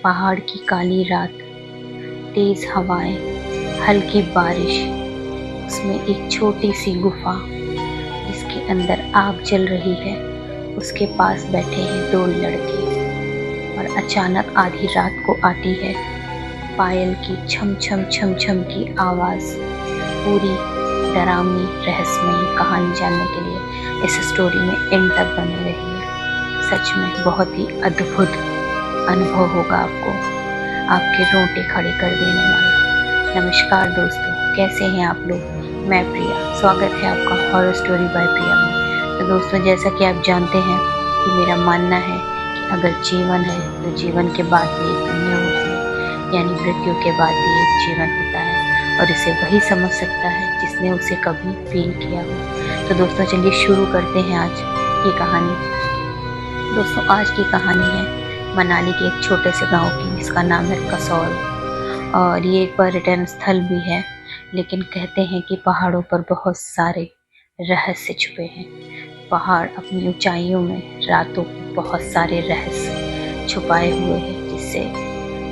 पहाड़ की काली रात, तेज हवाएं, हल्की बारिश, उसमें एक छोटी सी गुफा जिसके अंदर आग जल रही है। उसके पास बैठे हैं दो लड़के और अचानक आधी रात को आती है पायल की छम छम छम छम की आवाज़। पूरी डरावनी रहस्यमयी कहानी जानने के लिए इस स्टोरी में एंड तक बने रहिए। सच में बहुत ही अद्भुत अनुभव होगा आपको, आपके रोंगटे खड़े कर देने वाला। नमस्कार दोस्तों, कैसे हैं आप लोग? मैं प्रिया, स्वागत है आपका हॉरर स्टोरी बाय प्रिया में। तो दोस्तों, जैसा कि आप जानते हैं कि मेरा मानना है कि अगर जीवन है तो जीवन के बाद भी एक दुनिया होती है, यानी मृत्यु के बाद भी एक जीवन होता है और इसे वही समझ सकता है जिसने उसे कभी फील किया हो। तो दोस्तों, चलिए शुरू करते हैं आज की कहानी। दोस्तों, आज की कहानी है मनाली के एक छोटे से गांव की, जिसका नाम है कसौल। और ये एक पर्यटन स्थल भी है, लेकिन कहते हैं कि पहाड़ों पर बहुत सारे रहस्य छुपे हैं। पहाड़ अपनी ऊंचाइयों में रातों को बहुत सारे रहस्य छुपाए हुए हैं, जिससे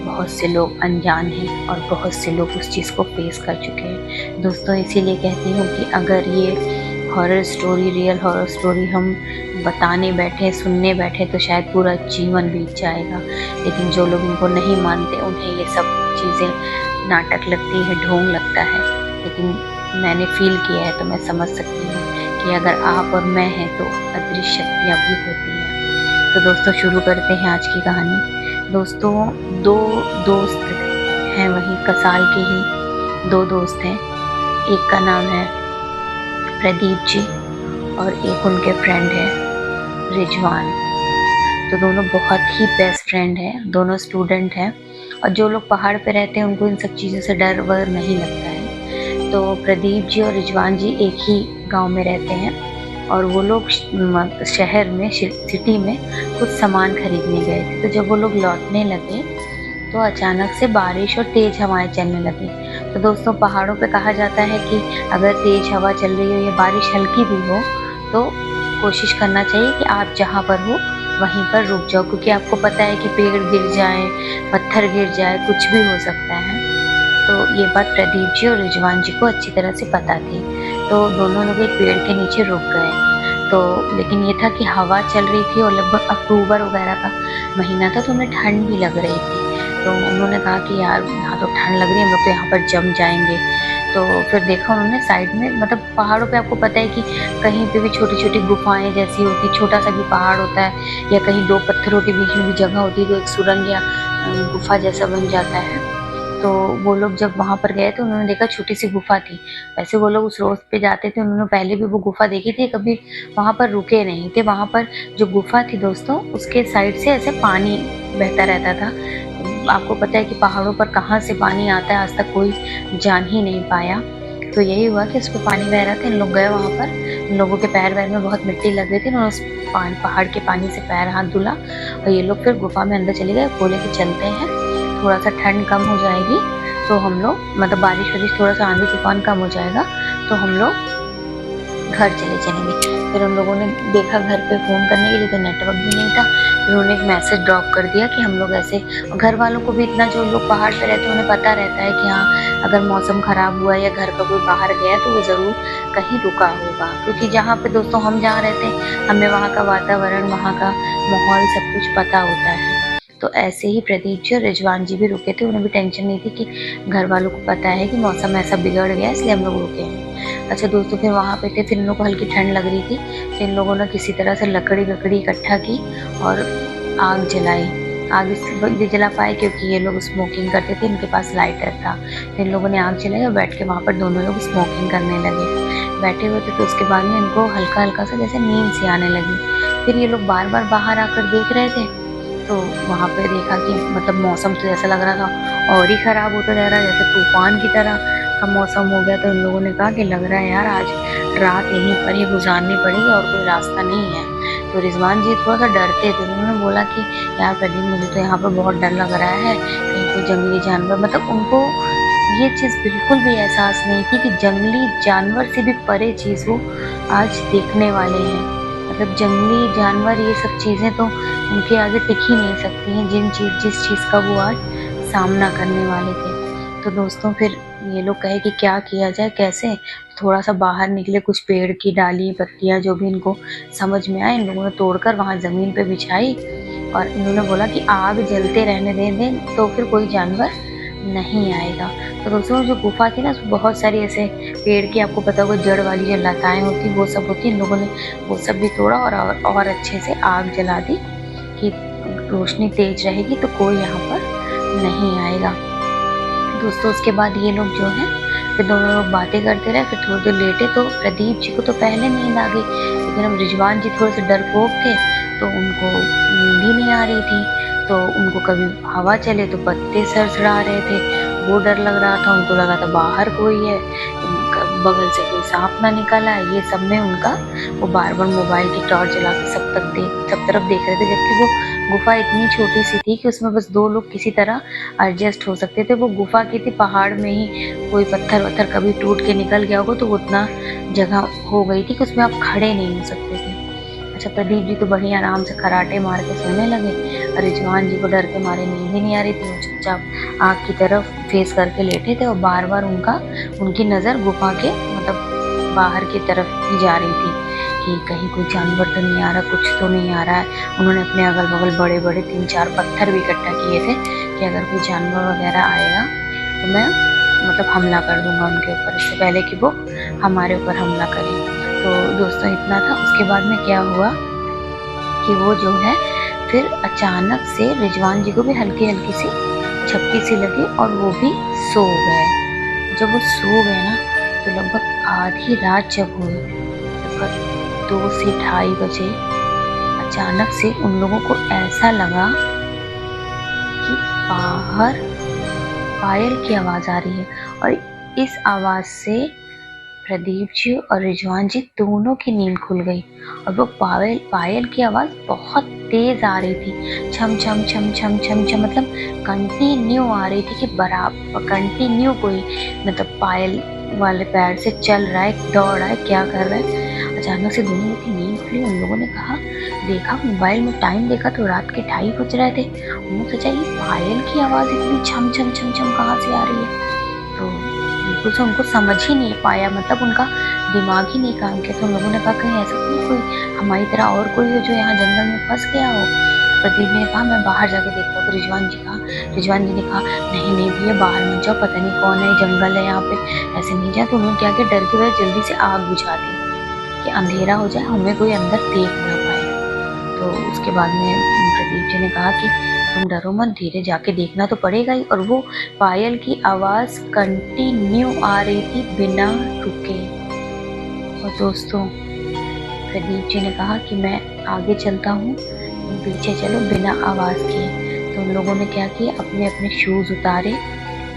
बहुत से लोग अनजान हैं और बहुत से लोग उस चीज़ को फेस कर चुके हैं। दोस्तों, इसीलिए कहती हूँ कि अगर ये horror story, real horror story हम बताने बैठे, सुनने बैठे तो शायद पूरा जीवन बीत जाएगा। लेकिन जो लोग इनको नहीं मानते, उन्हें ये सब चीज़ें नाटक लगती है, ढोंग लगता है। लेकिन मैंने फील किया है तो मैं समझ सकती हूँ कि अगर आप और मैं हैं तो अदृश्य शक्तियाँ भी होती हैं। तो दोस्तों, शुरू करते हैं आज की कहानी। दोस्तों, दो दोस्त हैं, वहीं कसाल के ही दो दोस्त हैं। एक का नाम है प्रदीप जी और एक उनके फ्रेंड है रिजवान। तो दोनों बहुत ही बेस्ट फ्रेंड हैं, दोनों स्टूडेंट हैं। और जो लोग पहाड़ पे रहते हैं उनको इन सब चीज़ों से डर वर नहीं लगता है। तो प्रदीप जी और रिजवान जी एक ही गांव में रहते हैं और वो लोग शहर में, सिटी में कुछ सामान खरीदने गए थे। तो जब वो लोग लौटने लगे तो अचानक से बारिश और तेज हवाएं चलने लगी। तो दोस्तों, पहाड़ों पे कहा जाता है कि अगर तेज हवा चल रही हो या बारिश हल्की भी हो तो कोशिश करना चाहिए कि आप जहाँ पर हो वहीं पर रुक जाओ, क्योंकि आपको पता है कि पेड़ गिर जाए, पत्थर गिर जाए, कुछ भी हो सकता है। तो ये बात प्रदीप जी और रिजवान जी को अच्छी तरह से पता थी। तो दोनों लोग एक पेड़ के नीचे रुक गए। तो लेकिन ये था कि हवा चल रही थी और लगभग अक्टूबर वगैरह का महीना था, तो उन्हें ठंड भी लग रही थी। तो उन्होंने कहा कि यार, यहाँ तो ठंड लग रही है, हम लोग तो यहाँ पर जम जाएंगे। तो फिर देखा उन्होंने साइड में, मतलब पहाड़ों पे आपको पता है कि कहीं पे भी छोटी छोटी गुफाएं जैसी होती, छोटा सा भी पहाड़ होता है या कहीं दो पत्थरों के बीच में भी जगह होती है तो एक सुरंग या गुफा जैसा बन जाता है। तो वो लोग जब वहाँ पर गए तो उन्होंने देखा छोटी सी गुफा थी। वैसे वो लोग उस रोड पे जाते थे, उन्होंने पहले भी वो गुफा देखी थी, कभी वहाँ पर रुके नहीं थे। वहाँ पर जो गुफा थी दोस्तों, उसके साइड से ऐसे पानी बहता रहता था। आपको पता है कि पहाड़ों पर कहाँ से पानी आता है, आज तक कोई जान ही नहीं पाया। तो यही हुआ कि उस पर पानी बह रहा था। इन लोग गए वहाँ पर, इन लोगों के पैर वैर में बहुत मिट्टी लग गई थी। उन्होंने उस पहाड़ के पानी से पैर हाथ धुला और ये लोग फिर गुफा में अंदर चले गए। बोले कि चलते हैं, थोड़ा सा ठंड कम हो जाएगी तो हम लोग, मतलब बारिश वारिश, थोड़ा सा आंधी तूफान कम हो जाएगा तो हम लोग घर चले चलेंगे। फिर उन लोगों ने देखा घर पे फ़ोन करने के लिए तो नेटवर्क भी नहीं था। फिर उन्होंने एक मैसेज ड्रॉप कर दिया कि हम लोग ऐसे, घर वालों को भी इतना, जो लोग पहाड़ पे रहते हैं उन्हें पता रहता है कि हाँ, अगर मौसम ख़राब हुआ या घर का कोई बाहर गया तो वो ज़रूर कहीं रुका होगा। क्योंकि जहाँ पे दोस्तों हम जहाँ रहते हैं, हमें वहाँ का वातावरण, वहाँ का माहौल सब कुछ पता होता है। तो ऐसे ही प्रदीप जी और रिजवान जी भी रुके थे। उन्हें भी टेंशन नहीं थी कि घर वालों को पता है कि मौसम ऐसा बिगड़ गया, इसलिए हम लोग रुके हैं। अच्छा दोस्तों, फिर वहाँ पे थे, फिर इन लोगों को हल्की ठंड लग रही थी। तो इन लोगों ने किसी तरह से लकड़ी इकट्ठा की और आग जलाई। आग इसलिए जला पाए क्योंकि ये लोग स्मोकिंग करते थे, इनके पास लाइटर था। तो इन लोगों ने आग जलाई और बैठ के वहाँ पर दोनों लोग स्मोकिंग करने लगे। बैठे हुए थे तो उसके बाद में इनको हल्का हल्का सा जैसे नींद सी आने लगी। फिर ये लोग बार बार बाहर आकर देख रहे थे, तो वहाँ पे देखा कि मतलब मौसम तो ऐसा लग रहा था और ही ख़राब होता जा रहा है, जैसे तूफान की तरह का मौसम हो गया। तो इन लोगों ने कहा कि लग रहा है यार, आज रात यहीं पर ही गुजारनी पड़ेगी और कोई रास्ता नहीं है। तो रिजवान जी थोड़ा सा डरते थे। उन्होंने बोला कि यार प्रदीप, मुझे तो यहाँ पर बहुत डर लग रहा है, कहीं कोई जंगली जानवर, मतलब उनको ये चीज़ बिल्कुल भी एहसास नहीं थी कि जंगली जानवर से भी परे चीज़ वो आज देखने वाले हैं। मतलब जंगली जानवर ये सब चीज़ें तो उनके आगे टिक ही नहीं सकती हैं, जिस चीज़ का वो आज सामना करने वाले थे। तो दोस्तों फिर ये लोग कहे कि क्या किया जाए, कैसे? थोड़ा सा बाहर निकले, कुछ पेड़ की डाली पत्तियाँ जो भी इनको समझ में आए इन लोगों ने तोड़कर वहाँ ज़मीन पे बिछाई और इन्होंने बोला कि आग जलते रहने दें तो फिर कोई जानवर नहीं आएगा। तो दोस्तों जो गुफा थी ना उसमें बहुत सारी ऐसे पेड़ की, आपको पता होगा, जड़ वाली जो लताएं होती वो सब होती, इन लोगों ने वो सब भी तोड़ा और अच्छे से आग जला दी कि रोशनी तेज रहेगी तो कोई यहाँ पर नहीं आएगा। दोस्तों उसके बाद ये लोग जो है फिर दोनों लोग बातें करते रहे। फिर थोड़ी देर लेटे तो प्रदीप जी को तो पहले नींद आ गई, लेकिन अब रिजवान जी थोड़े से डरपोक थे तो उनको नींद ही नहीं आ रही थी। तो उनको कभी हवा चले तो पत्ते सरसरा रहे थे, वो डर लग रहा था, उनको लगा था बाहर कोई है, बगल से कोई सांप ना निकल आए। ये सब में उनका वो बार बार मोबाइल की टॉर्च जला के सब तरफ देख रहे थे, जबकि वो गुफा इतनी छोटी सी थी कि उसमें बस 2 लोग किसी तरह एडजस्ट हो सकते थे। वो गुफा की थी, पहाड़ में ही कोई पत्थर वत्थर कभी टूट के निकल गया होगा तो वो उतना जगह हो गई थी कि उसमें आप खड़े नहीं हो सकते थे। अच्छा, प्रदीप जी तो बढ़िया आराम से खराटे मार के सोने लगे और रिजवान जी को डर के मारे नींद ही नहीं आ रही थी। वो चुपचाप आग की तरफ फेस करके लेटे थे और बार बार उनकी नज़र गुफा के मतलब बाहर की तरफ ही जा रही थी कि कहीं कोई जानवर तो नहीं आ रहा, कुछ तो नहीं आ रहा है। उन्होंने अपने अगल बगल बड़े बड़े 3-4 पत्थर भी इकट्ठा किए थे कि अगर कोई जानवर वगैरह आएगा तो मैं मतलब हमला कर दूंगा उनके ऊपर, इससे पहले कि वो हमारे ऊपर हमला करें। तो दोस्तों इतना था। उसके बाद में क्या हुआ कि वो जो है फिर अचानक से रिजवान जी को भी हल्की हल्की सी झपकी सी लगी और वो भी सो गए। जब वो सो गए ना तो लगभग आधी रात जब हुई, लगभग 2 से 2:30 बजे, अचानक से उन लोगों को ऐसा लगा कि बाहर पायल की आवाज़ आ रही है और इस आवाज़ से प्रदीप जी और रिजवान जी दोनों की नींद खुल गई। और वो पायल की आवाज़ बहुत तेज़ आ रही थी, छम छम छम छम छम छम, मतलब कंटिन्यू आ रही थी कि बराबर कंटिन्यू कोई मतलब पायल वाले पैर से चल रहा है, दौड़ रहा है, क्या कर रहा है। अचानक से दोनों की नींद खुली। उन लोगों ने देखा मोबाइल में टाइम देखा तो रात के 2:30 बज रहे थे। उन्होंने सोचा ये पायल की आवाज़ इतनी छम छम छम छम कहाँ से आ रही है। तो बिल्कुल से उनको समझ ही नहीं पाया, मतलब उनका दिमाग ही नहीं काम किया। तो उन लोगों ने कहा कहीं ऐसा नहीं कोई हमारी तरह और कोई हो जो यहाँ जंगल में फंस गया हो। प्रदीप ने कहा मैं बाहर जाके देखता हूँ। तो रिजवान जी ने कहा नहीं नहीं भैया बाहर मत जाओ, पता नहीं कौन है, जंगल है यहाँ पे, ऐसे नहीं जाए। तो उन्होंने क्या किया, डर की वजह जल्दी से आग बुझा दी कि अंधेरा हो जाए, हमें कोई अंदर देख ना पाए। तो उसके बाद में प्रदीप जी ने कहा कि तुम डरो मत, धीरे जाके देखना तो पड़ेगा ही। और वो पायल की आवाज़ कंटिन्यू आ रही थी बिना रुके। और दोस्तों प्रदीप जी ने कहा कि मैं आगे चलता हूँ, तुम पीछे चलो बिना आवाज़ किए। तो उन लोगों ने क्या किया, अपने अपने शूज़ उतारे,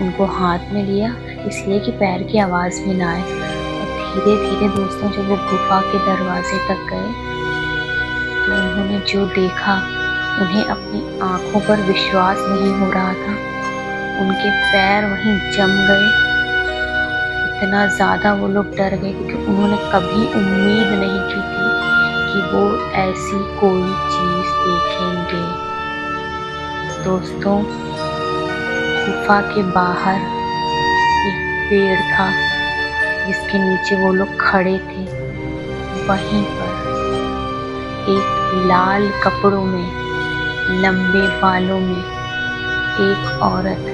उनको हाथ में लिया इसलिए कि पैर की आवाज़ भी ना आए। और धीरे धीरे दोस्तों जब वो गुफा के दरवाजे तक गए तो उन्होंने जो देखा, उन्हें अपनी आंखों पर विश्वास नहीं हो रहा था। उनके पैर वहीं जम गए। इतना ज़्यादा वो लोग डर गए क्योंकि उन्होंने कभी उम्मीद नहीं की थी कि वो ऐसी कोई चीज़ देखेंगे। दोस्तों गुफा के बाहर एक पेड़ था जिसके नीचे वो लोग खड़े थे। वहीं पर एक लाल कपड़ों में, लंबे बालों में एक औरत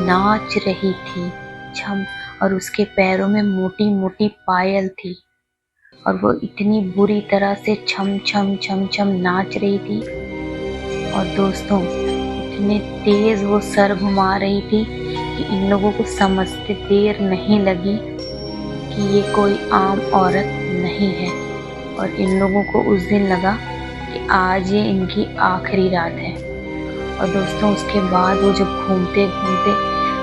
नाच रही थी छम, और उसके पैरों में मोटी मोटी पायल थी और वो इतनी बुरी तरह से छम छम छम छम नाच रही थी। और दोस्तों इतने तेज वो सर घुमा रही थी कि इन लोगों को समझते देर नहीं लगी कि ये कोई आम औरत नहीं है। और इन लोगों को उस दिन लगा कि आज ये इनकी आखिरी रात है। और दोस्तों उसके बाद वो जब घूमते घूमते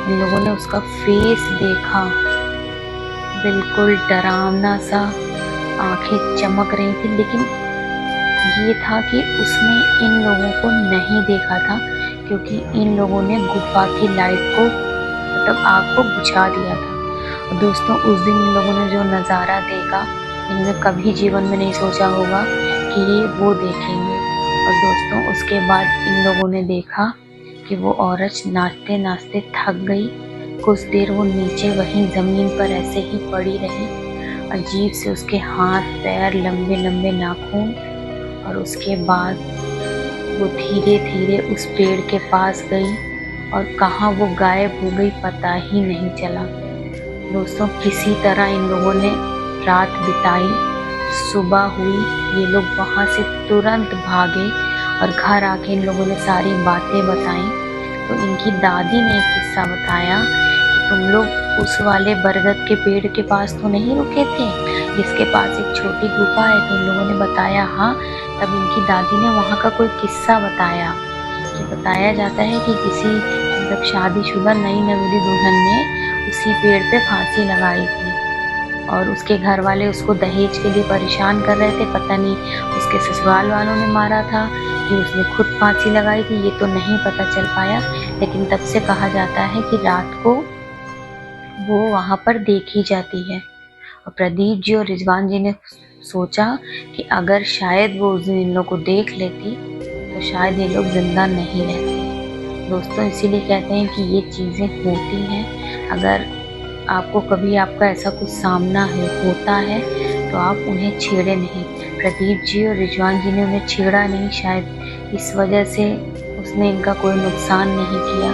इन लोगों ने उसका फेस देखा, बिल्कुल डरावना सा, आंखें चमक रही थी, लेकिन ये था कि उसने इन लोगों को नहीं देखा था क्योंकि इन लोगों ने गुफा की लाइट को मतलब आग को बुझा दिया था। और दोस्तों उस दिन इन लोगों ने जो नज़ारा देखा इन्होंने कभी जीवन में नहीं सोचा होगा कि ये वो देखेंगे। और दोस्तों उसके बाद इन लोगों ने देखा कि वो औरत नाचते नाचते थक गई। कुछ देर वो नीचे वहीं ज़मीन पर ऐसे ही पड़ी रही। अजीब से उसके हाथ पैर, लंबे लंबे नाखून। और उसके बाद वो धीरे धीरे उस पेड़ के पास गई और कहाँ वो गायब हो गई पता ही नहीं चला। दोस्तों किसी तरह इन लोगों ने रात बिताई। सुबह हुई, ये लोग वहाँ से तुरंत भागे और घर आके इन लोगों ने सारी बातें बताई। तो इनकी दादी ने एक किस्सा बताया कि तुम लोग उस वाले बरगद के पेड़ के पास तो नहीं रुके थे, जिसके पास एक छोटी गुफा है। तो इन लोगों ने बताया हाँ। तब इनकी दादी ने वहाँ का कोई किस्सा बताया कि बताया जाता है कि किसी मतलब शादीशुदा नई नवेली दुल्हन ने उसी पेड़ पे फांसी लगाई थी और उसके घर वाले उसको दहेज के लिए परेशान कर रहे थे। पता नहीं उसके ससुराल वालों ने मारा था कि उसने खुद फांसी लगाई थी, ये तो नहीं पता चल पाया। लेकिन तब से कहा जाता है कि रात को वो वहाँ पर देखी जाती है। और प्रदीप जी और रिजवान जी ने सोचा कि अगर शायद वो उस दिन इन लोग को देख लेती तो शायद ये लोग जिंदा नहीं रहते। दोस्तों इसीलिए कहते हैं कि ये चीज़ें होती हैं। अगर आपको कभी आपका ऐसा कुछ सामना होता है तो आप उन्हें छेड़े नहीं। प्रदीप जी और रिजवान जी ने उन्हें छेड़ा नहीं, शायद इस वजह से उसने इनका कोई नुकसान नहीं किया।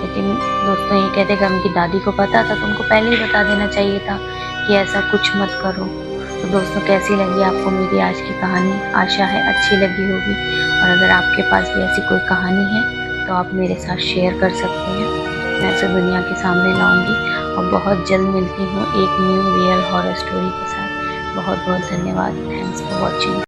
लेकिन दोस्तों ये कहते कि उनकी दादी को पता था तो उनको पहले ही बता देना चाहिए था कि ऐसा कुछ मत करो। तो दोस्तों कैसी लगी आपको मेरी आज की कहानी? आशा है अच्छी लगी होगी। और अगर आपके पास भी ऐसी कोई कहानी है तो आप मेरे साथ शेयर कर सकते हैं, मैं उसे दुनिया के सामने लाऊंगी। और बहुत जल्द मिलती हूँ एक न्यू रियल हॉरर स्टोरी के साथ। बहुत बहुत धन्यवाद। Thanks for watching.